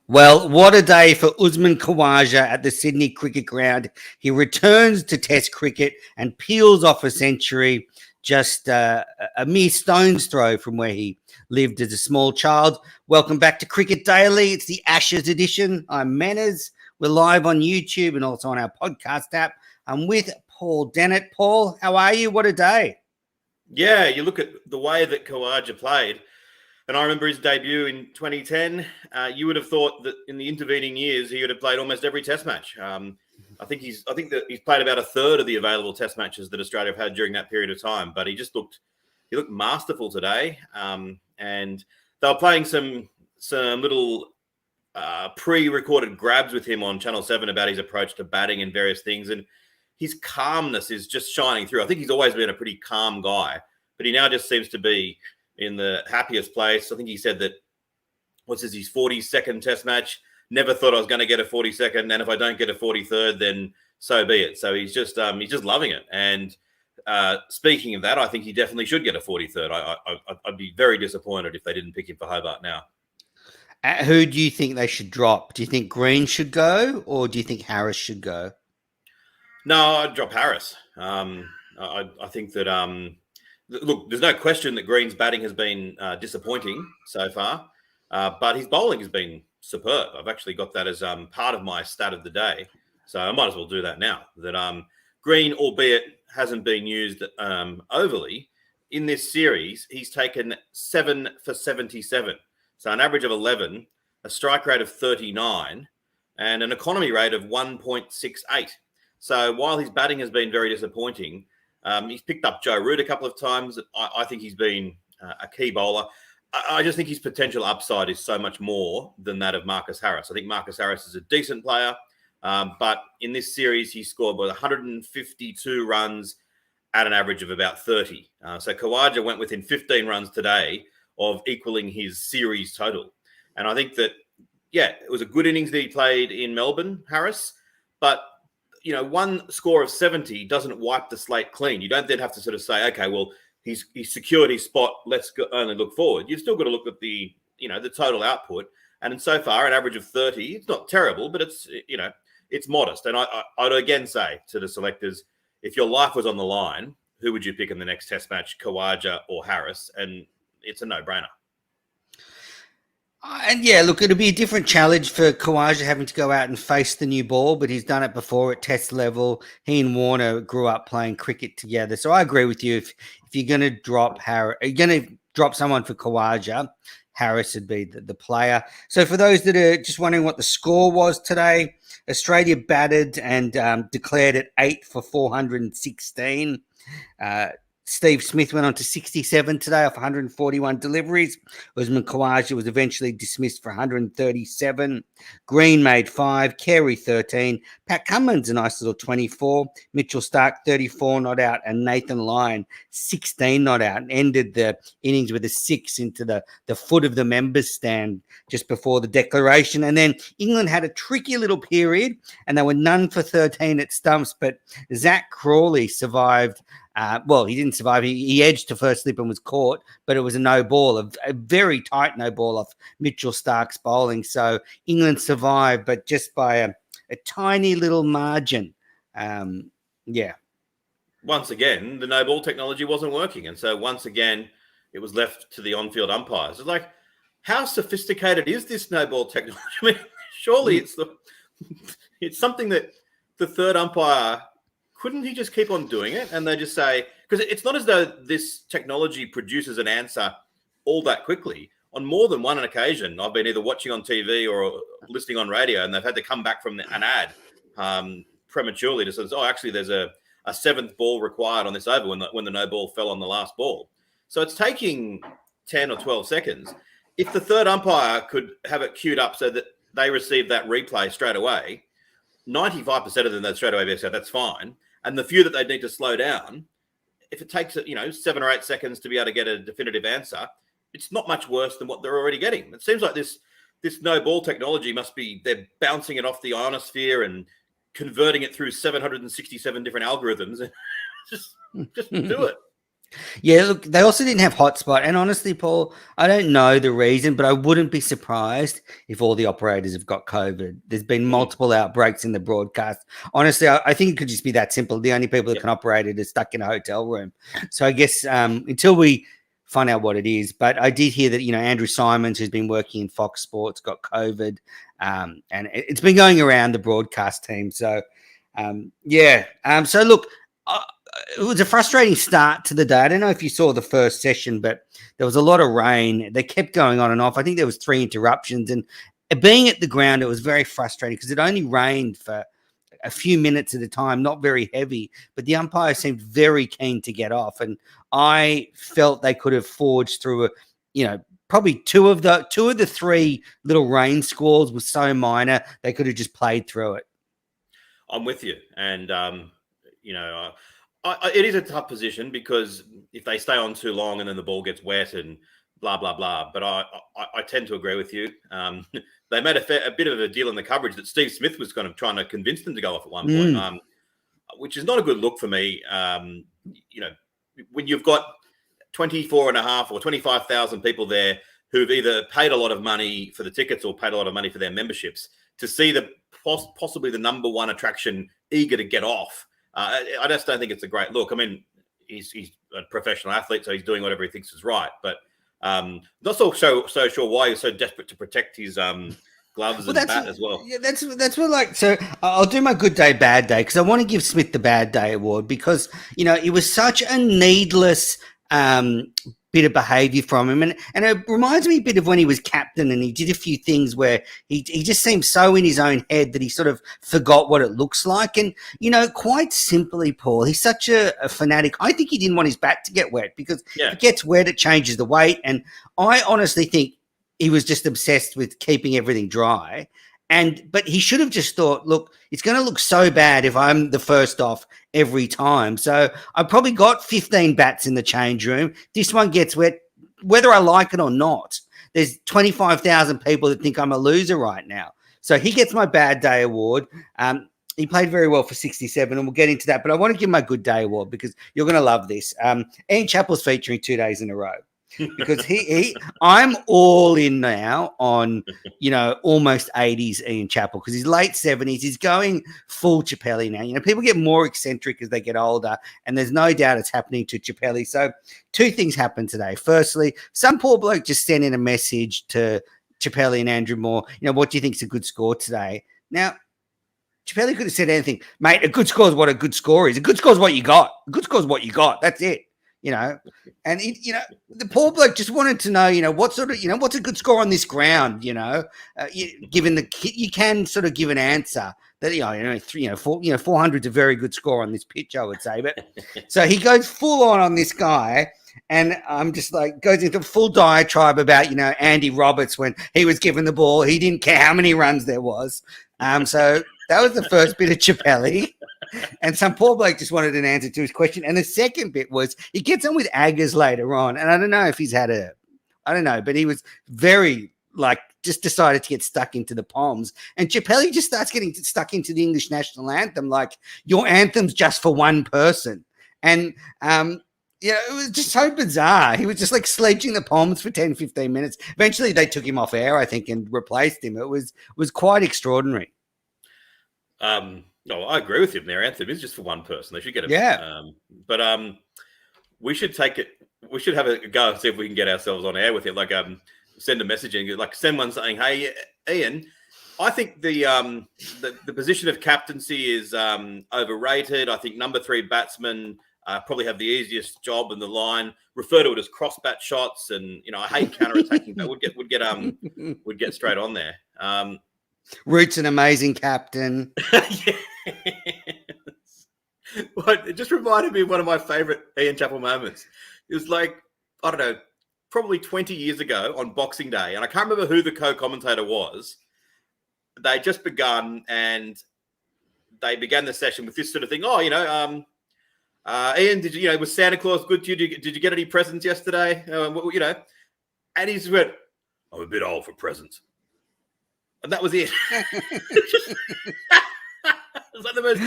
Well, what a day for Usman Khawaja at the Sydney Cricket Ground. He returns to Test cricket and peels off a century, just a mere stone's throw from where he lived as a small child. Welcome back to Cricket Daily. It's the Ashes edition. I'm Manners. We're live on YouTube and also on our podcast app. I'm with Paul Dennett. Paul, how are you? What a day. Yeah, you look at the way that Khawaja played, and I remember his debut in 2010. You would have thought that in the intervening years he would have played almost every Test match. I think that he's played about a third of the available Test matches that Australia have had during that period of time. But he looked masterful today. And they were playing some little pre-recorded grabs with him on Channel 7 about his approach to batting and various things, and his calmness is just shining through. I think he's always been a pretty calm guy, but he now just seems to be in the happiest place. I think he said that, his 42nd Test match? Never thought I was going to get a 42nd, and if I don't get a 43rd, then so be it. So he's just loving it. And speaking of that, I think he definitely should get a 43rd. I'd be very disappointed if they didn't pick him for Hobart now. Who do you think they should drop? Do you think Green should go, or do you think Harris should go? No, I'd drop Harris. I think that, look, there's no question that Green's batting has been disappointing so far, but his bowling has been superb. I've actually got that as part of my stat of the day, so I might as well do that now. That Green, albeit hasn't been used overly, in this series, he's taken 7 for 77. So an average of 11, a strike rate of 39, and an economy rate of 1.68. So while his batting has been very disappointing, he's picked up Joe Root a couple of times. I think he's been a key bowler. I just think his potential upside is so much more than that of Marcus Harris. I think Marcus Harris is a decent player, but in this series, he scored 152 runs at an average of about 30. So Khawaja went within 15 runs today of equaling his series total. And I think that, it was a good innings that he played in Melbourne, Harris, but one score of 70 doesn't wipe the slate clean. You don't then have to sort of say, okay, well, he's secured his spot. Let's only look forward. You've still got to look at the total output. And so far, an average of 30, it's not terrible, but it's modest. And I'd again say to the selectors, if your life was on the line, who would you pick in the next Test match, Khawaja or Harris? And it's a no-brainer. And look, it'll be a different challenge for Khawaja having to go out and face the new ball, but he's done it before at Test level. He and Warner grew up playing cricket together. So I agree with you. If you're going to drop Harris, you're going to drop someone for Khawaja, Harris would be the player. So for those that are just wondering what the score was today, Australia batted and declared at 8 for 416. Steve Smith went on to 67 today off 141 deliveries. Usman Khawaja was eventually dismissed for 137. Green made 5. Carey 13. Pat Cummins a nice little 24. Mitchell Starc 34 not out. And Nathan Lyon 16 not out. And ended the innings with a 6 into the foot of the members stand just before the declaration. And then England had a tricky little period and they were none for 13 at stumps. But Zach Crawley survived. He didn't survive. He edged to first slip and was caught, but it was a no ball, a very tight no ball off Mitchell Starc's bowling. So England survived, but just by a tiny little margin. Once again, the no ball technology wasn't working. And so once again, it was left to the on-field umpires. It's like, how sophisticated is this no ball technology? I mean, surely it's something that the third umpire... Couldn't he just keep on doing it? And they just say, because it's not as though this technology produces an answer all that quickly. On more than one occasion, I've been either watching on TV or listening on radio, and they've had to come back from an ad prematurely to say, actually, there's a seventh ball required on this over when the no ball fell on the last ball. So it's taking 10 or 12 seconds. If the third umpire could have it queued up so that they receive that replay straight away, 95% of them, that straight away, that's fine. And the few that they need to slow down, if it takes 7 or 8 seconds to be able to get a definitive answer, it's not much worse than what they're already getting. It seems like this no ball technology they're bouncing it off the ionosphere and converting it through 767 different algorithms. just do it. Yeah, look, they also didn't have hotspot. And honestly, Paul, I don't know the reason, but I wouldn't be surprised if all the operators have got COVID. There's been multiple outbreaks in the broadcast. Honestly, I think it could just be that simple. The only people that can operate it are stuck in a hotel room. So I guess until we find out what it is, but I did hear that, Andrew Simons, who's been working in Fox Sports, got COVID. And it's been going around the broadcast team. So, so look, it was a frustrating start to the day. I don't know if you saw the first session, but there was a lot of rain. They kept going on and off. I think there was 3 interruptions, and being at the ground, it was very frustrating because it only rained for a few minutes at a time, not very heavy, but the umpire seemed very keen to get off. And I felt they could have forged through probably two of the 3 little rain squalls was so minor, they could have just played through it. I'm with you. And, it is a tough position because if they stay on too long and then the ball gets wet and blah, blah, blah. But I tend to agree with you. They made a bit of a deal in the coverage that Steve Smith was kind of trying to convince them to go off at one point, which is not a good look for me. When you've got 24 and a half or 25,000 people there who've either paid a lot of money for the tickets or paid a lot of money for their memberships, to see possibly the number one attraction eager to get off, I just don't think it's a great look. I mean, he's a professional athlete, so he's doing whatever he thinks is right. But not so sure why he's so desperate to protect his gloves and bat as well. Yeah, that's what So I'll do my good day, bad day, because I want to give Smith the bad day award because it was such a needless bit of behavior from him, and it reminds me a bit of when he was captain and he did a few things where he just seemed so in his own head that he sort of forgot what it looks like. And quite simply, Paul, he's such a fanatic. I think he didn't want his bat to get wet because if it gets wet, it changes the weight. And I honestly think he was just obsessed with keeping everything dry. But he should have just thought, look, it's going to look so bad if I'm the first off every time. So I probably got 15 bats in the change room. This one gets wet, whether I like it or not. There's 25,000 people that think I'm a loser right now. So he gets my bad day award. He played very well for 67, and we'll get into that. But I want to give him my good day award because you're going to love this. Ian Chappell's featuring 2 days in a row. Because I'm all in now on, almost 80s Ian Chappell because he's late 70s. He's going full Chappelli now. People get more eccentric as they get older, and there's no doubt it's happening to Chappelli. So 2 things happened today. Firstly, some poor bloke just sent in a message to Chappelli and Andrew Moore. What do you think is a good score today? Now, Chappelli could have said anything. Mate, a good score is what a good score is. A good score is what you got. A good score is what you got. That's it. And the poor bloke just wanted to know, what sort of, what's a good score on this ground, given you can sort of give an answer that, 400 is a very good score on this pitch, I would say. But so he goes full on this guy, and I'm just like, goes into full diatribe about, Andy Roberts when he was given the ball. He didn't care how many runs there was. So that was the first bit of Chappelli. And some poor bloke just wanted an answer to his question. And the second bit was he gets on with Aggers later on. And I don't know if he's had I don't know, but he was very just decided to get stuck into the Poms. And Chappelli just starts getting stuck into the English national anthem. Like, your anthem's just for one person. And, it was just so bizarre. He was just sledging the Poms for 10, 15 minutes. Eventually they took him off air, I think, and replaced him. It was quite extraordinary. No, I agree with him. Their anthem is just for one person. They should get it. Yeah. But we should take it. We should have a go and see if we can get ourselves on air with it. Send a message and send one saying, "Hey, Ian, I think the position of captaincy is overrated. I think number 3 batsmen probably have the easiest job in the line. Refer to it as cross bat shots, and I hate counter attacking. But would get straight on there." Root's an amazing captain. Yes. Well, it just reminded me of one of my favorite Ian Chappell moments. It was I don't know, probably 20 years ago on Boxing Day, and I can't remember who the co-commentator was. They just begun, and they began the session with this sort of thing. Oh, Ian, did was Santa Claus good to you? Did you get any presents yesterday? And he just went, "I'm a bit old for presents." And that was it. It was the most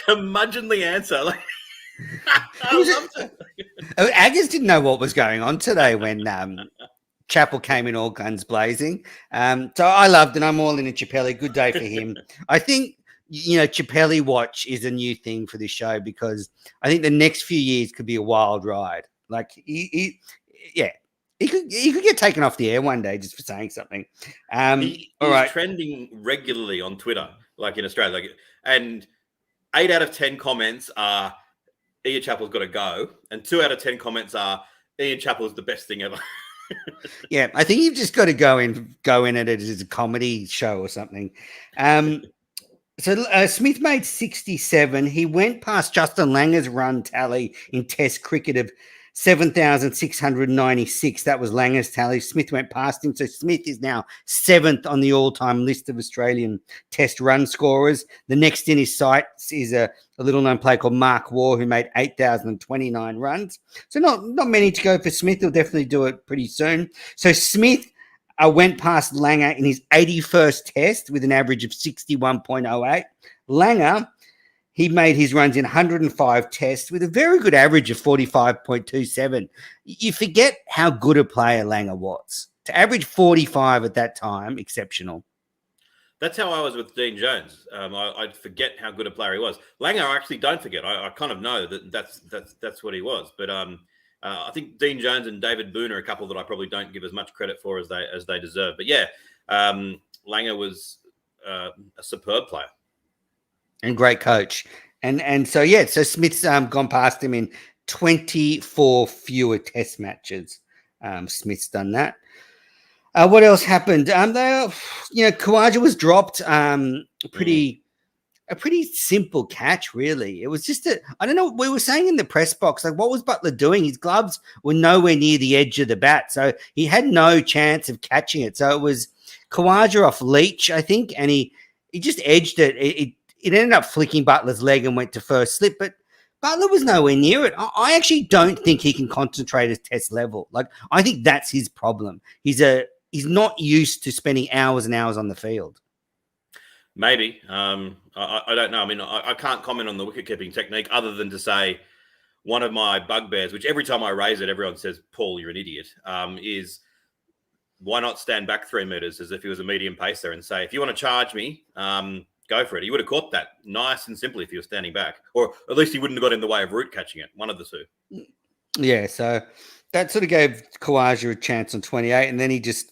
curmudgeonly answer. I loved it. Aggers didn't know what was going on today when Chappell came in all guns blazing. So I loved it. I'm all in a Chappelli. Good day for him. I think, Chappelli watch is a new thing for this show because I think the next few years could be a wild ride. Like, he could get taken off the air one day just for saying something. He's right. trending regularly on Twitter, like in Australia. And 8 out of 10 comments are Ian Chappell's got to go, and 2 out of 10 comments are Ian Chappell's the best thing ever. Yeah, I think you've just got to go in at it as a comedy show or something. So Smith made 67. He went past Justin Langer's run tally in Test cricket of 7,696. That was Langer's tally. Smith went past him. So Smith is now 7th on the all-time list of Australian Test run scorers. The next in his sights is a little-known player called Mark Waugh, who made 8,029 runs. So not many to go for Smith. He'll definitely do it pretty soon. So Smith went past Langer in his 81st Test with an average of 61.08. Langer, he made his runs in 105 Tests with a very good average of 45.27. You forget how good a player Langer was. To average 45 at that time, exceptional. That's how I was with Dean Jones. I'd forget how good a player he was. Langer, I actually don't forget. I kind of know that's what he was. But I think Dean Jones and David Boone are a couple that I probably don't give as much credit for as they deserve. But yeah, Langer was a superb player and great coach. And so Smith's gone past him in 24 fewer Test matches. Smith's done that. What else happened? Khawaja was dropped. A pretty simple catch, really. It was just I don't know. We were saying in the press box, like, what was Butler doing? His gloves were nowhere near the edge of the bat, so he had no chance of catching it. So it was Khawaja off Leach, I think, and he just edged it. It ended up flicking Butler's leg and went to first slip, but Butler was nowhere near it. I actually don't think he can concentrate at Test level. Like, I think that's his problem. He's not used to spending hours and hours on the field. Maybe. I don't know. I mean, I can't comment on the wicket-keeping technique other than to say one of my bugbears, which every time I raise it, everyone says, Paul, you're an idiot, is why not stand back 3 meters as if he was a medium pacer and say, if you want to charge me, go for it. He would have caught that nice and simply if he was standing back. Or at least he wouldn't have got in the way of Root catching it. One of the two. Yeah, so that sort of gave Khawaja a chance on 28, and then he just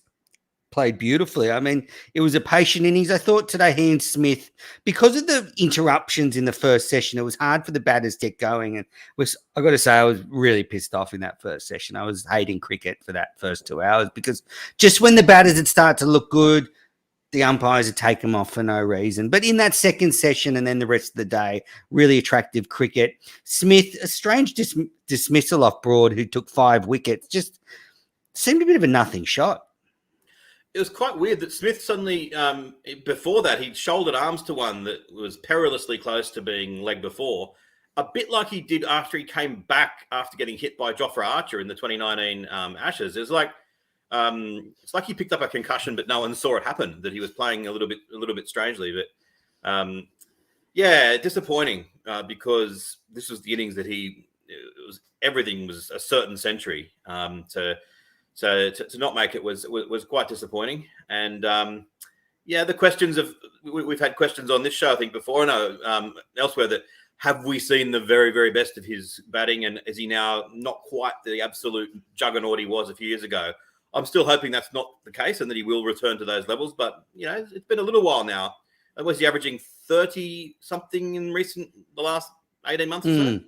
played beautifully. I mean, it was a patient innings. I thought today he and Smith, because of the interruptions in the first session, it was hard for the batters to get going. And I got to say, I was really pissed off in that first session. I was hating cricket for that first 2 hours because just when the batters had started to look good, the umpires had taken them off for no reason. But in that second session and then the rest of the day, really attractive cricket. Smith, a strange dismissal off Broad, who took 5 wickets, just seemed a bit of a nothing shot. It was quite weird that Smith suddenly, before that, he'd shouldered arms to one that was perilously close to being leg before, a bit like he did after he came back after getting hit by Jofra Archer in the 2019 Ashes. It was like, it's like he picked up a concussion, but no one saw it happen, that he was playing a little bit strangely. But yeah, disappointing because this was the innings that everything was a certain century. So to not make it was quite disappointing. And the questions we've had questions on this show, I think, before, and elsewhere, that have we seen the very, very best of his batting, and is he now not quite the absolute juggernaut he was a few years ago? I'm still hoping that's not the case and that he will return to those levels. But it's been a little while now. Was he averaging 30 something in the last 18 months or so?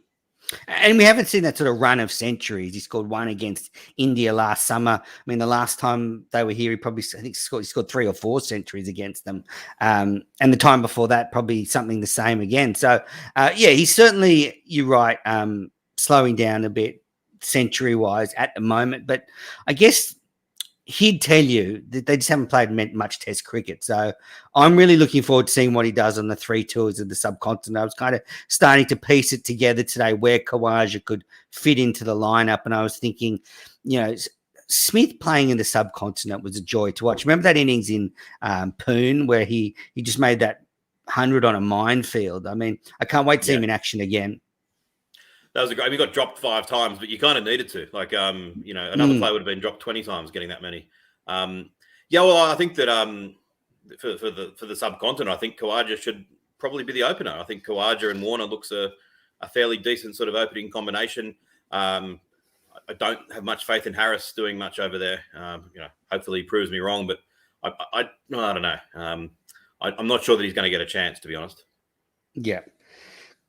And we haven't seen that sort of run of centuries. He scored 1 against India last summer. I mean, the last time they were here, he scored 3 or 4 centuries against them. And the time before that, probably something the same again. So, he's certainly, you're right, slowing down a bit century-wise at the moment. But I guess he'd tell you that they just haven't played much Test cricket. So I'm really looking forward to seeing what he does on the 3 tours of the subcontinent. I was kind of starting to piece it together today where Khawaja could fit into the lineup. And I was thinking, Smith playing in the subcontinent was a joy to watch. Remember that innings in Poon where he just made that 100 on a minefield? I mean, I can't wait to see him in action again. That was a great. We got dropped 5 times, but you kind of needed to. Like, another player would have been dropped 20 times, getting that many. Yeah, well, I think that for the subcontinent, I think Khawaja should probably be the opener. I think Khawaja and Warner looks a fairly decent sort of opening combination. I don't have much faith in Harris doing much over there. Hopefully he proves me wrong, but I don't know. I'm not sure that he's going to get a chance, to be honest. Yeah.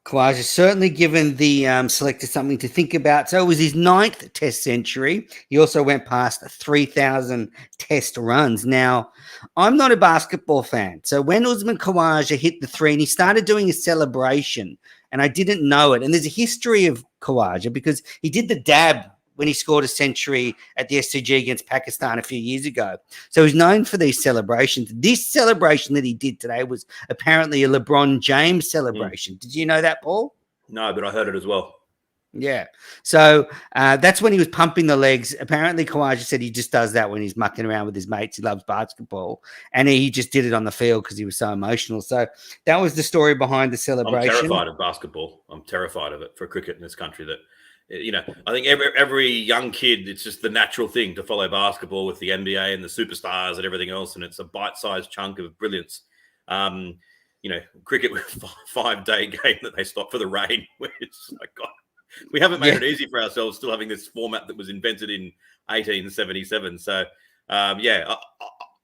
Khawaja certainly given the selector something to think about. So it was his 9th test century. He also went past 3,000 test runs. Now, I'm not a basketball fan. So when Usman Khawaja hit the 3 and he started doing his celebration, and I didn't know it. And there's a history of Khawaja because he did the dab when he scored a century at the SCG against Pakistan a few years ago. So he's known for these celebrations. This celebration that he did today was apparently a LeBron James celebration. Did you know that, Paul? No, but I heard it as well. Yeah. So that's when he was pumping the legs. Apparently, Khawaja said he just does that when he's mucking around with his mates. He loves basketball. And he just did it on the field because he was so emotional. So that was the story behind the celebration. I'm terrified of basketball. I'm terrified of it for cricket in this country. That, I think every young kid, it's just the natural thing to follow basketball with the NBA and the superstars and everything else. And it's a bite-sized chunk of brilliance. Cricket with a 5-day game that they stopped for the rain. It's like, God, we haven't made it easy for ourselves, still having this format that was invented in 1877. So,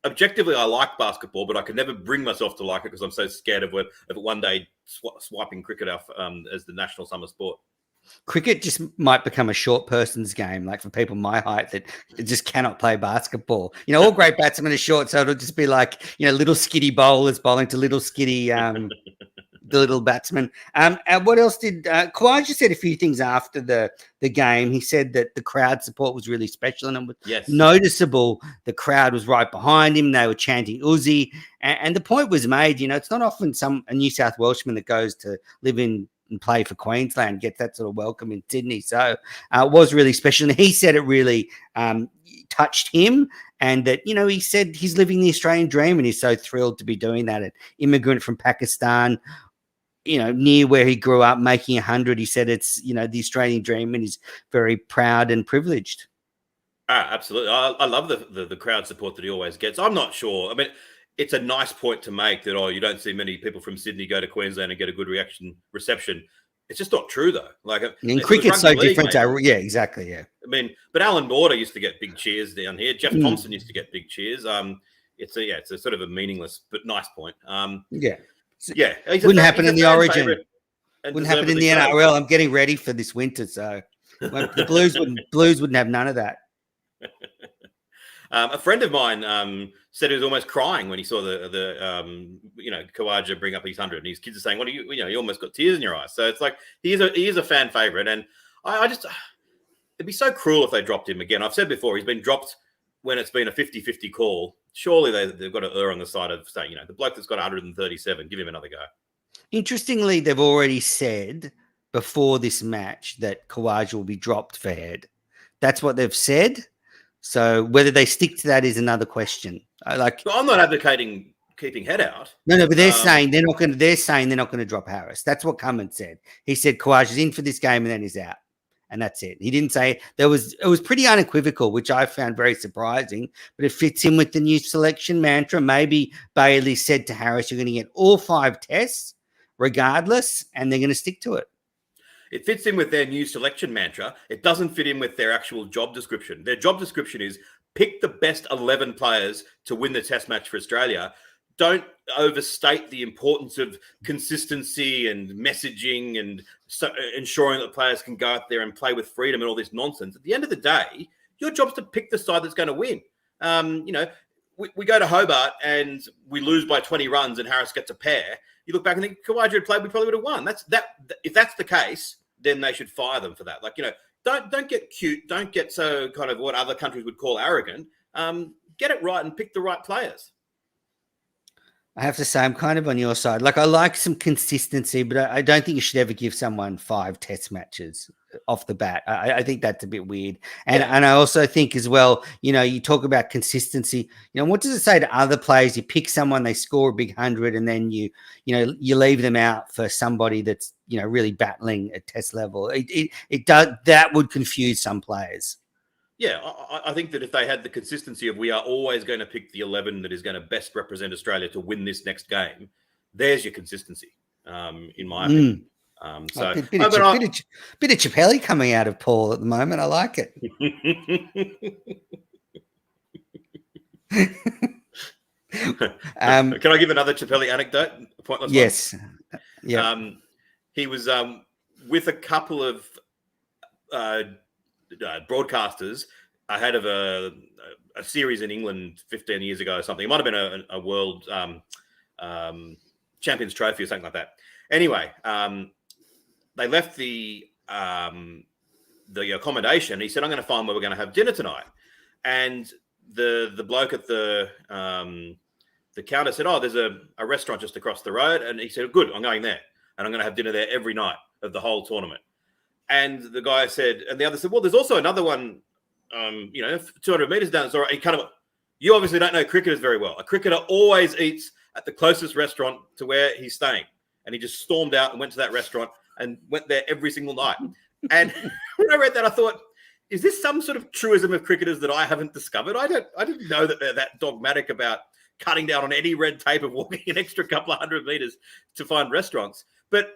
objectively, I like basketball, but I can never bring myself to like it because I'm so scared of it one day swiping cricket off as the national summer sport. Cricket just might become a short person's game, like for people my height that just cannot play basketball. All great batsmen are short, so it'll just be like, little skitty bowlers bowling to little skitty the little batsman. And what else did Khawaja said a few things after the game. He said that the crowd support was really special and it was noticeable. The crowd was right behind him. They were chanting Uzi. And the point was made, it's not often a New South Welshman that goes to live in and play for Queensland gets that sort of welcome in Sydney. So it was really special. And he said it really touched him, and that, he said he's living the Australian dream and he's so thrilled to be doing that. An immigrant from Pakistan, near where he grew up, making 100. He said it's, the Australian dream, and he's very proud and privileged. Absolutely. I love the crowd support that he always gets. I'm not sure. I mean, it's a nice point to make that, you don't see many people from Sydney go to Queensland and get a good reception. It's just not true, though. Like, in cricket's so different. Yeah, exactly. Yeah. I mean, but Alan Border used to get big cheers down here. Jeff Thompson used to get big cheers. It's a sort of a meaningless but nice point. Wouldn't happen in the Origin. Wouldn't happen in the NRL. I'm getting ready for this winter, so the Blues wouldn't have none of that. A friend of mine said he was almost crying when he saw the Khawaja bring up his 100, and his kids are saying, "What are you? You almost got tears in your eyes." So it's like he is a fan favorite, and I just it'd be so cruel if they dropped him again. I've said before, he's been dropped when it's been a 50-50 call. Surely they've got to err on the side of saying, the bloke that's got 137, give him another go. Interestingly, they've already said before this match that Khawaja will be dropped for head. That's what they've said. So whether they stick to that is another question. I'm not advocating keeping head out. No, but they're saying they're not going to drop Harris. That's what Cummins said. He said Khawaja's in for this game and then he's out. And that's it. He didn't say it was pretty unequivocal, which I found very surprising, but it fits in with the new selection mantra. Maybe Bailey said to Harris, you're going to get all 5 tests regardless, and they're going to stick to it. It fits in with their new selection mantra. It doesn't fit in with their actual job description. Their job description is pick the best 11 players to win the test match for Australia. Don't overstate the importance of consistency and messaging and ensuring that players can go out there and play with freedom and all this nonsense. At the end of the day, your job's to pick the side that's going to win. We go to Hobart and we lose by 20 runs and Harris gets a pair. You look back and think, Khawaja had played, we probably would have won. If that's the case, then they should fire them for that. Don't get cute. Don't get so kind of what other countries would call arrogant. Get it right and pick the right players. I have to say, I'm kind of on your side. I like some consistency, but I don't think you should ever give someone 5 test matches off the bat. I think that's a bit weird. And I also think as well, you talk about consistency. What does it say to other players? You pick someone, they score a big 100, and then you leave them out for somebody that's really battling at Test level. It does, that would confuse some players. Yeah, I think that if they had the consistency of we are always going to pick the 11 that is going to best represent Australia to win this next game, there's your consistency, in my opinion. So a bit of Chappelli coming out of Paul at the moment. I like it. Can I give another Chappelli anecdote? A pointless yes. one? Yeah. He was with a couple of broadcasters ahead of a series in England 15 years ago or something. It might have been a world Champions Trophy or something like that. Anyway, they left the accommodation. He said, "I'm going to find where we're going to have dinner tonight." And the bloke at the counter said, "Oh, there's a restaurant just across the road." And he said, "Good, I'm going there, and I'm going to have dinner there every night of the whole tournament." And the guy said, and the other said, "Well, there's also another one, 200 meters down." So he kind of, "You obviously don't know cricketers very well. A cricketer always eats at the closest restaurant to where he's staying." And he just stormed out and went to that restaurant and went there every single night. And when I read that, I thought, is this some sort of truism of cricketers that I haven't discovered? I didn't know that they're that dogmatic about cutting down on any red tape of walking an extra couple of 100 meters to find restaurants. But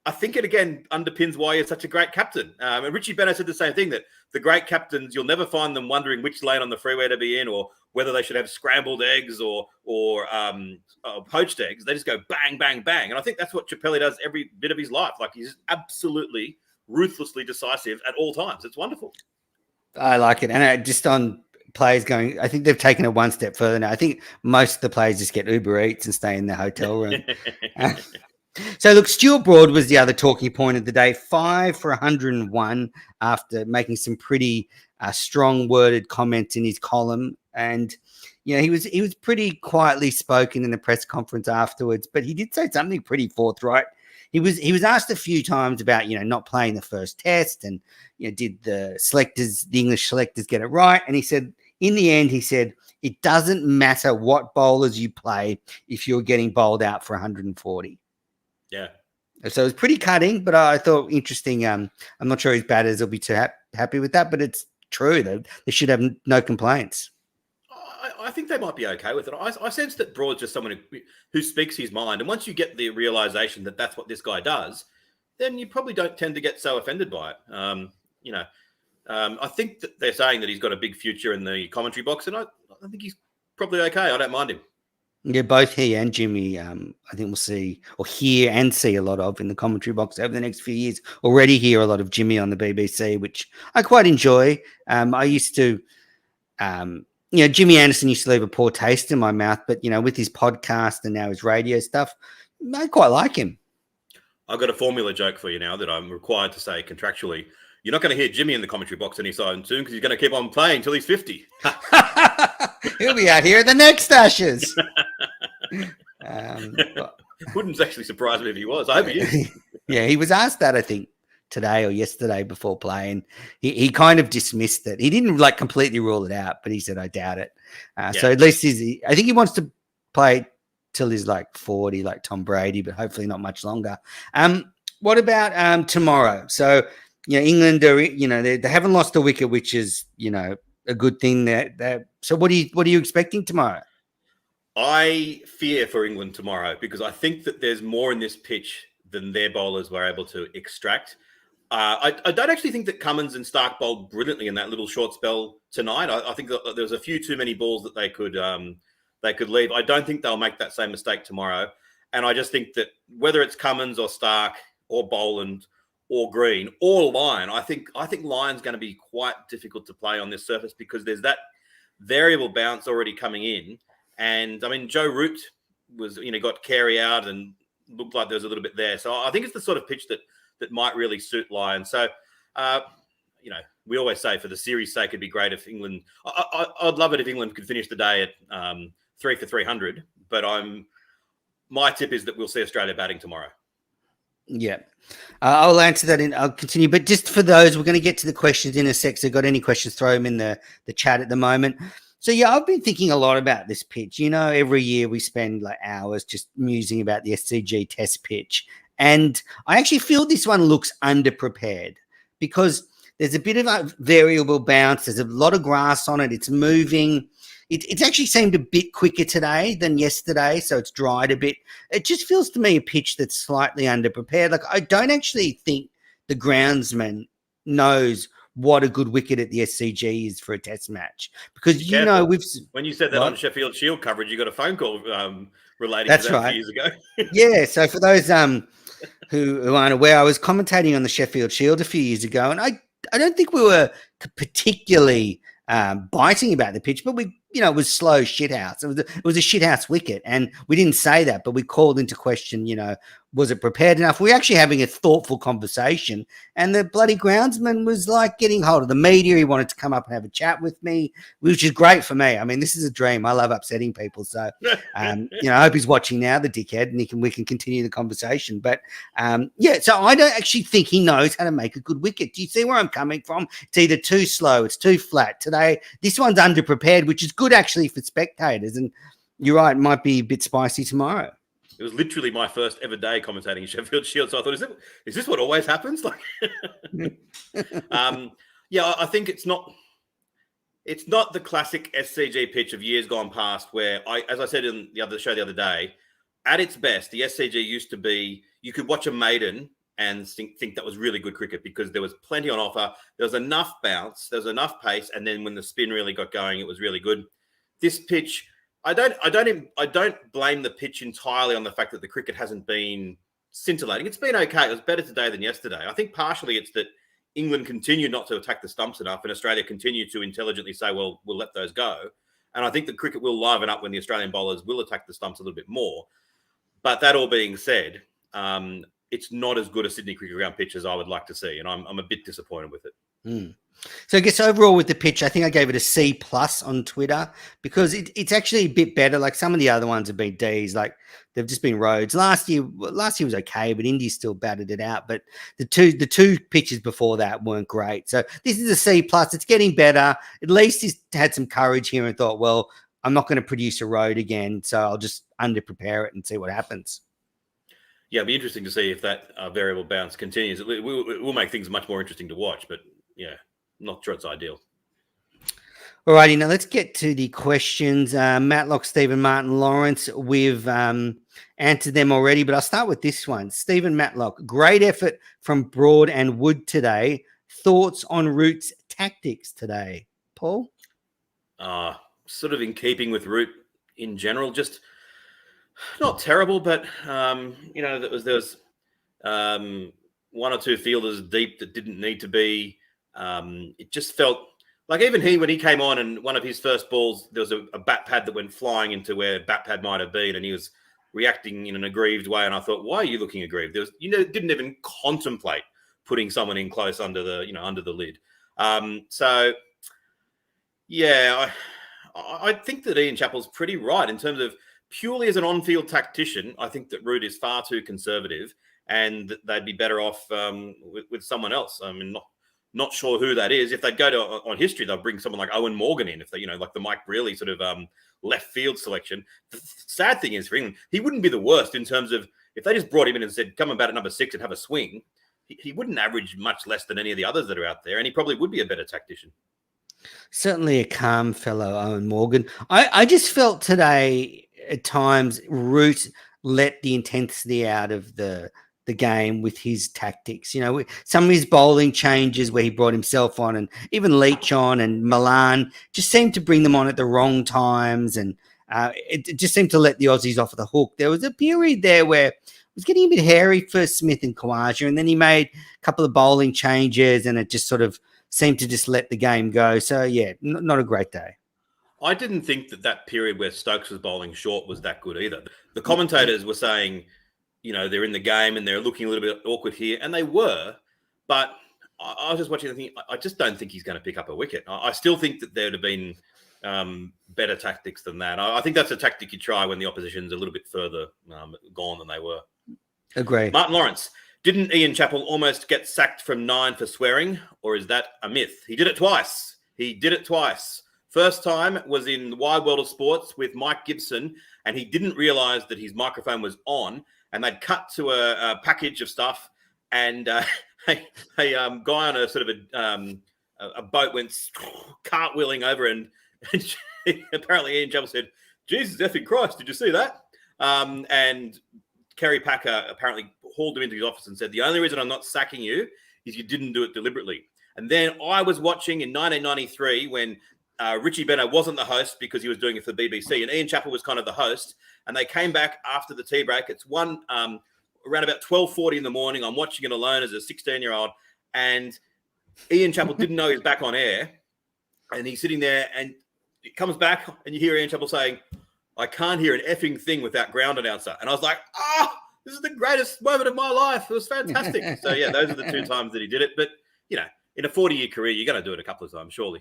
I think it again underpins why you're such a great captain. And Richie Beno said the same thing, that the great captains, you'll never find them wondering which lane on the freeway to be in, or whether they should have scrambled eggs or poached eggs. They just go bang, bang, bang. And I think that's what Chappelli does every bit of his life. Like, he's absolutely ruthlessly decisive at all times. It's wonderful. I like it. And just on players going, I think they've taken it one step further now. I think most of the players just get Uber Eats and stay in their hotel room. So, look, Stewart Broad was the other talking point of the day. 5 for 101 after making some pretty strong worded comments in his column. And, he was pretty quietly spoken in the press conference afterwards, but he did say something pretty forthright. He was asked a few times about, not playing the first test and, did the English selectors get it right? And he said, in the end, it doesn't matter what bowlers you play if you're getting bowled out for 140. Yeah. So it was pretty cutting, but I thought interesting. I'm not sure his batters will be too happy with that, but it's true. They should have no complaints. I think they might be okay with it. I sense that Broad's just someone who speaks his mind. And once you get the realization that that's what this guy does, then you probably don't tend to get so offended by it. I think that they're saying that he's got a big future in the commentary box, and I think he's probably okay. I don't mind him. Yeah, both he and Jimmy, I think we'll see or hear and see a lot of in the commentary box over the next few years. Already hear a lot of Jimmy on the BBC, which I quite enjoy. I used to, Jimmy Anderson used to leave a poor taste in my mouth, but, with his podcast and now his radio stuff, I quite like him. I've got a formula joke for you now that I'm required to say contractually. You're not going to hear Jimmy in the commentary box anytime soon because he's going to keep on playing until he's 50. He'll be out here at the next Ashes. Wouldn't actually surprise me if he was. I hope he is. Yeah, he was asked that, I think, today or yesterday before playing. He kind of dismissed it. He didn't completely rule it out, but he said, I doubt it. So at least I think he wants to play till he's 40, like Tom Brady, but hopefully not much longer. What about tomorrow? So, England are, they haven't lost a wicket, which is, a good thing. So what are you expecting tomorrow? I fear for England tomorrow because I think that there's more in this pitch than their bowlers were able to extract. I don't actually think that Cummins and Stark bowled brilliantly in that little short spell tonight. I think that there's a few too many balls that they could leave. I don't think they'll make that same mistake tomorrow. And I just think that whether it's Cummins or Stark or Boland or Green or Lyon, I think Lyon's going to be quite difficult to play on this surface because there's that variable bounce already coming in. And I mean, Joe Root was, got Carey out and looked like there was a little bit there. So I think it's the sort of pitch that might really suit Lyon. So, we always say for the series' sake, it'd be great if England. I'd love it if England could finish the day at 3 for 300. But my tip is that we'll see Australia batting tomorrow. Yeah, I'll answer that. I'll continue. But just for those, we're going to get to the questions in a sec. So, got any questions? Throw them in the chat at the moment. So, yeah, I've been thinking a lot about this pitch. Every year we spend hours just musing about the SCG test pitch. And I actually feel this one looks underprepared because there's a bit of a variable bounce. There's a lot of grass on it. It's moving. It's actually seemed a bit quicker today than yesterday, so it's dried a bit. It just feels to me a pitch that's slightly underprepared. Like, I don't actually think the groundsman knows what a good wicket at the SCG is for a test match, because when you said that on Sheffield Shield coverage, you got a phone call relating to that a few years ago. Yeah, so for those who aren't aware, I was commentating on the Sheffield Shield a few years ago, and I don't think we were particularly biting about the pitch, but it was slow shithouse. It was a shithouse wicket, and we didn't say that, but we called into question, was it prepared enough? We were actually having a thoughtful conversation, and the bloody groundsman was like getting hold of the media. He wanted to come up and have a chat with me, which is great for me. I mean, this is a dream. I love upsetting people. So, I hope he's watching now, the dickhead, and we can continue the conversation. But so I don't actually think he knows how to make a good wicket. Do you see where I'm coming from? It's either too slow, it's too flat. Today, this one's underprepared, which is good actually for spectators. And you're right, it might be a bit spicy tomorrow. It was literally my first ever day commentating in Sheffield Shield, so I thought, is this what always happens? Like, I think it's not the classic SCG pitch of years gone past, where as I said in the other show the other day, at its best, the SCG used to be, you could watch a maiden and think that was really good cricket because there was plenty on offer. There was enough bounce, there was enough pace, and then when the spin really got going, it was really good. This pitch, I don't blame the pitch entirely on the fact that the cricket hasn't been scintillating. It's been okay. It was better today than yesterday. I think partially it's that England continued not to attack the stumps enough, and Australia continued to intelligently say, well, we'll let those go. And I think the cricket will liven up when the Australian bowlers will attack the stumps a little bit more. But that all being said, it's not as good a Sydney cricket ground pitch as I would like to see, and I'm a bit disappointed with it. So I guess overall with the pitch, I think I gave it a C+ on Twitter because it's actually a bit better. Like some of the other ones have been Ds, like they've just been roads. Last year was okay, but Indy still batted it out. But the two pitches before that weren't great. So this is a C+. It's getting better. At least he's had some courage here and thought, well, I'm not going to produce a road again, so I'll just under-prepare it and see what happens. Yeah, it'll be interesting to see if that variable bounce continues. It will make things much more interesting to watch, but yeah, not sure it's ideal. All righty, now let's get to the questions. Matlock, Stephen, Martin, Lawrence, we've answered them already, but I'll start with this one. Stephen Matlock, great effort from Broad and Wood today. Thoughts on Root's tactics today, Paul? Sort of in keeping with Root in general, just not terrible, but there was one or two fielders deep that didn't need to be. It just felt like even when he came on and one of his first balls, there was a bat pad that went flying into where bat pad might have been, and he was reacting in an aggrieved way. And I thought, why are you looking aggrieved? There was, didn't even contemplate putting someone in close under the lid. I think that Ian Chappell's pretty right in terms of purely as an on-field tactician. I think that Root is far too conservative, and that they'd be better off with someone else. I mean, not sure who that is. If they'd go on history, they'll bring someone like Owen Morgan in. If they, like the Mike Brearley sort of left field selection. The sad thing is for England, he wouldn't be the worst in terms of if they just brought him in and said, "Come and bat at number 6 and have a swing." He wouldn't average much less than any of the others that are out there, and he probably would be a better tactician. Certainly a calm fellow, Owen Morgan. I just felt today at times Root let the intensity out of the game with his tactics. Some of his bowling changes where he brought himself on, and even Leach on, and Milan just seemed to bring them on at the wrong times, and it just seemed to let the Aussies off the hook. There was a period there where it was getting a bit hairy for Smith and Khawaja, and then he made a couple of bowling changes, and it just sort of seemed to just let the game go. So, yeah, not a great day. I didn't think that period where Stokes was bowling short was that good either. The commentators were saying, they're in the game and they're looking a little bit awkward here, and they were. But I was just watching the thing. I just don't think he's going to pick up a wicket. I still think that there would have been better tactics than that. I think that's a tactic you try when the opposition's a little bit further gone than they were. Agree. Martin Lawrence. Didn't Ian Chappell almost get sacked from 9 for swearing, or is that a myth? He did it twice. First time was in the Wide World of Sports with Mike Gibson, and he didn't realise that his microphone was on, and they'd cut to a package of stuff, and a guy on a sort of a boat went cartwheeling over, and apparently Ian Chappell said, "Jesus effing Christ, did you see that?" And Kerry Packer apparently hauled him into his office and said, "The only reason I'm not sacking you is you didn't do it deliberately." And then I was watching in 1993 when Richie Benaud wasn't the host because he was doing it for the BBC, and Ian Chappell was kind of the host. And they came back after the tea break. It's around about 12:40 in the morning. I'm watching it alone as a 16-year-old, and Ian Chappell didn't know he was back on air, and he's sitting there, and it comes back, and you hear Ian Chappell saying, "I can't hear an effing thing without ground announcer." And I was like, this is the greatest moment of my life. It was fantastic. So, yeah, those are the two times that he did it. But, in a 40-year career, you're going to do it a couple of times, surely.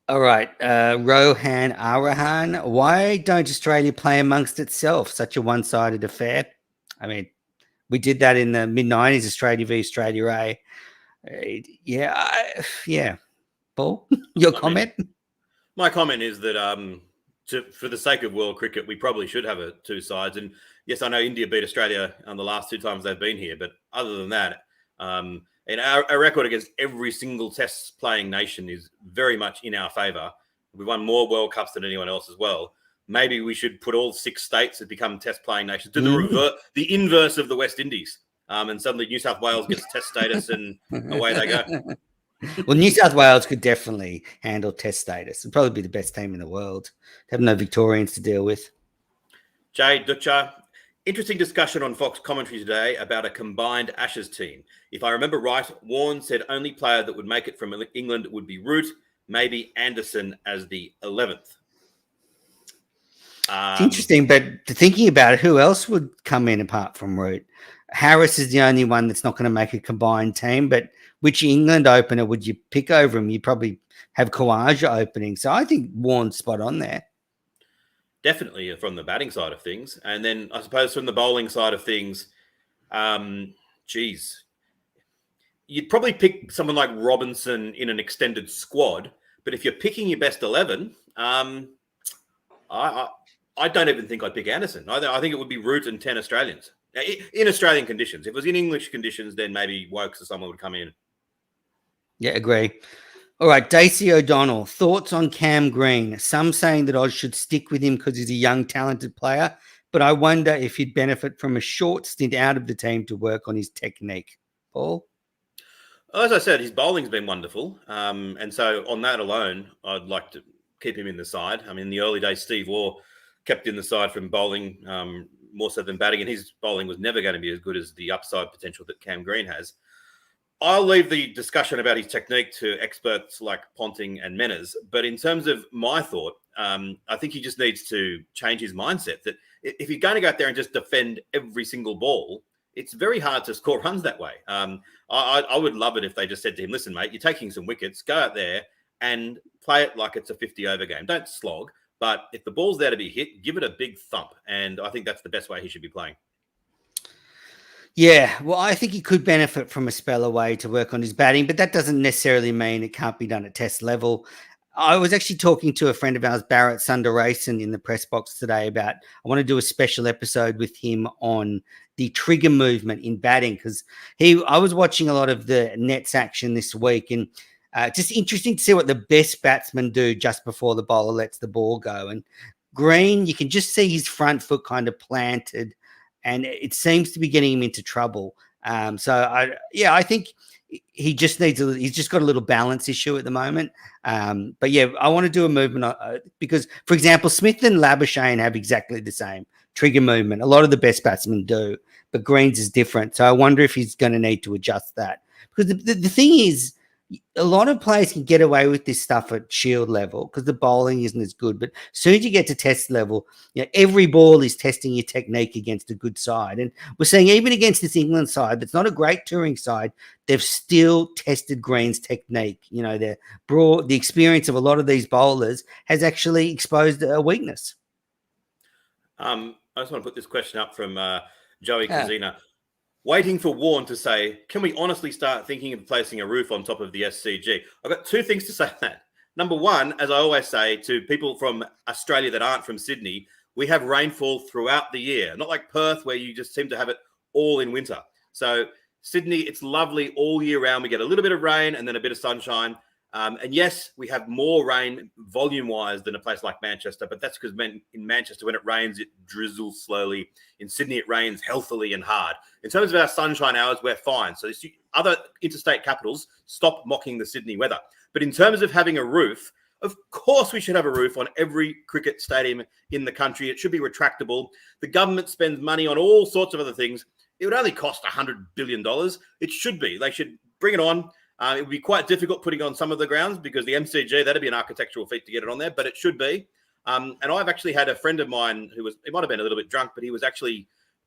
All right. Rohan Arahan, why don't Australia play amongst itself? Such a one-sided affair. I mean, we did that in the mid-90s, Australia v. Australia A. Yeah. Paul, your comment? My comment is that for the sake of world cricket, we probably should have two sides. And yes, I know India beat Australia on the last two times they've been here, but other than that, and our record against every single test playing nation is very much in our favour. We've won more World Cups than anyone else as well. Maybe we should put all 6 states that become test playing nations to the inverse of the West Indies. And suddenly New South Wales gets test status and away they go. Well, New South Wales could definitely handle test status. It'd probably be the best team in the world. Have no Victorians to deal with. Jay Dutcher, interesting discussion on Fox commentary today about a combined Ashes team. If I remember right, Warne said only player that would make it from England would be Root, maybe Anderson as the 11th. It's interesting, but thinking about it, who else would come in apart from Root? Harris is the only one that's not going to make a combined team, but which England opener would you pick over him? You'd probably have Khawaja opening. So I think Warne's spot on there. Definitely from the batting side of things. And then I suppose from the bowling side of things, you'd probably pick someone like Robinson in an extended squad. But if you're picking your best 11, I don't even think I'd pick Anderson. I think it would be Root and 10 Australians. In Australian conditions. If it was in English conditions, then maybe Wokes or someone would come in. Yeah, agree. All right, Dacey O'Donnell, thoughts on Cam Green? Some saying that Oz should stick with him because he's a young, talented player, but I wonder if he'd benefit from a short stint out of the team to work on his technique. Paul? As I said, his bowling's been wonderful. And so on that alone, I'd like to keep him in the side. I mean, in the early days, Steve Waugh kept in the side from bowling more so than batting, and his bowling was never going to be as good as the upside potential that Cam Green has. I'll leave the discussion about his technique to experts like Ponting and Menners. But in terms of my thought, I think he just needs to change his mindset that if you're going to go out there and just defend every single ball, it's very hard to score runs that way. I would love it if they just said to him, listen, mate, you're taking some wickets, go out there and play it like it's a 50-over game. Don't slog. But if the ball's there to be hit, give it a big thump. And I think that's the best way he should be playing. Yeah, well, I think he could benefit from a spell away to work on his batting, but that doesn't necessarily mean it can't be done at test level. I was actually talking to a friend of ours, Barrett Sundararayan, in the press box today about I want to do a special episode with him on the trigger movement in batting because I was watching a lot of the Nets action this week and just interesting to see what the best batsmen do just before the bowler lets the ball go. And Green, you can just see his front foot kind of planted and it seems to be getting him into trouble. I think he just he's just got a little balance issue at the moment. But yeah, I want to do a movement because, for example, Smith and Labuschagne have exactly the same trigger movement. A lot of the best batsmen do, but Green's is different. So I wonder if he's going to need to adjust that because the thing is, a lot of players can get away with this stuff at shield level because the bowling isn't as good. But as soon as you get to test level, every ball is testing your technique against a good side. And we're seeing even against this England side, that's not a great touring side, they've still tested Green's technique. The experience of a lot of these bowlers has actually exposed a weakness. I just want to put this question up from Joey Kazina. Waiting for Warne to say, can we honestly start thinking of placing a roof on top of the SCG? I've got two things to say on that. Number one, as I always say to people from Australia that aren't from Sydney, we have rainfall throughout the year, not like Perth where you just seem to have it all in winter. So Sydney, it's lovely all year round. We get a little bit of rain and then a bit of sunshine. And yes, we have more rain volume-wise than a place like Manchester, but that's because in Manchester, when it rains, it drizzles slowly. In Sydney, it rains healthily and hard. In terms of our sunshine hours, we're fine. So other interstate capitals, stop mocking the Sydney weather. But in terms of having a roof, of course we should have a roof on every cricket stadium in the country. It should be retractable. The government spends money on all sorts of other things. It would only cost $100 billion. It should be. They should bring it on. It would be quite difficult putting on some of the grounds because the MCG, that'd be an architectural feat to get it on there, but it should be. And I've actually had a friend of mine he might have been a little bit drunk, but he was actually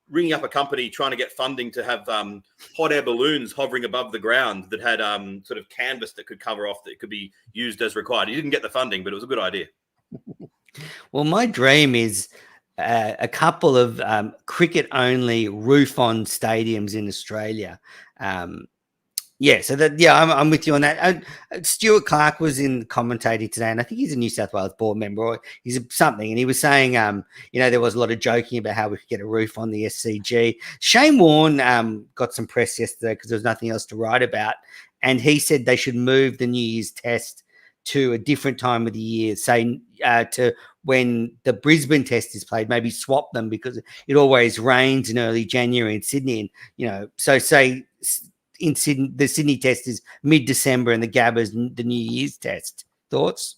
ringing up a company trying to get funding to have hot air balloons hovering above the ground that had sort of canvas that could cover off, that could be used as required. He didn't get the funding, but it was a good idea. Well, my dream is a couple of cricket-only roof-on stadiums in Australia. I'm with you on that. Stewart Clark was in commentating today, and I think he's a New South Wales board member, or he's something, and he was saying, there was a lot of joking about how we could get a roof on the SCG. Shane Warne got some press yesterday because there was nothing else to write about, and he said they should move the New Year's test to a different time of the year, say to when the Brisbane test is played, maybe swap them because it always rains in early January in Sydney, and so say in Sydney, the Sydney test is mid-December and the Gabba's the New Year's test. Thoughts?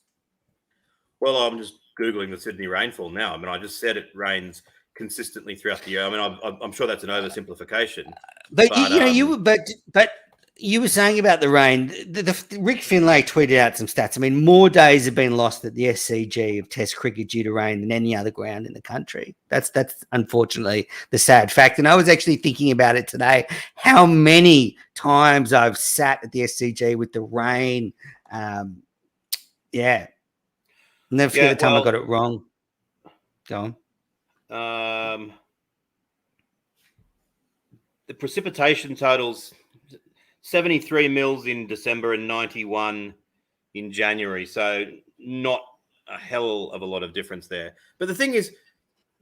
Well, I'm just Googling the Sydney rainfall now. I mean, I just said it rains consistently throughout the year. I mean, I'm sure that's an oversimplification. But you were saying about the rain. Rick Finlay tweeted out some stats. I mean, more days have been lost at the SCG of Test cricket due to rain than any other ground in the country. That's unfortunately the sad fact. And I was actually thinking about it today, how many times I've sat at the SCG with the rain. Never forget the time I got it wrong. Go on. The precipitation totals 73 mils in December and 91 in January. So not a hell of a lot of difference there. But the thing is,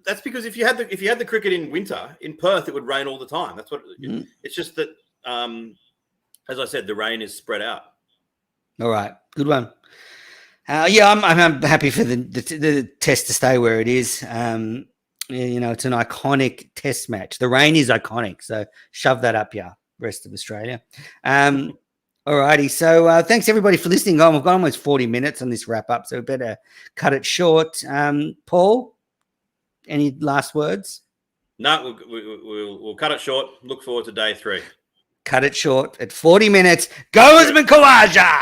that's because if you had the cricket in winter in Perth, it would rain all the time. That's what it's just that. As I said, the rain is spread out. All right, good one. I'm happy for the test to stay where it is. It's an iconic test match. The rain is iconic, so shove that up, rest of Australia. All righty. So thanks everybody for listening. We've got almost 40 minutes on this wrap up, so we better cut it short. Paul, any last words? No, we'll cut it short. Look forward to day 3. Cut it short at 40 minutes. Go Usman Khawaja!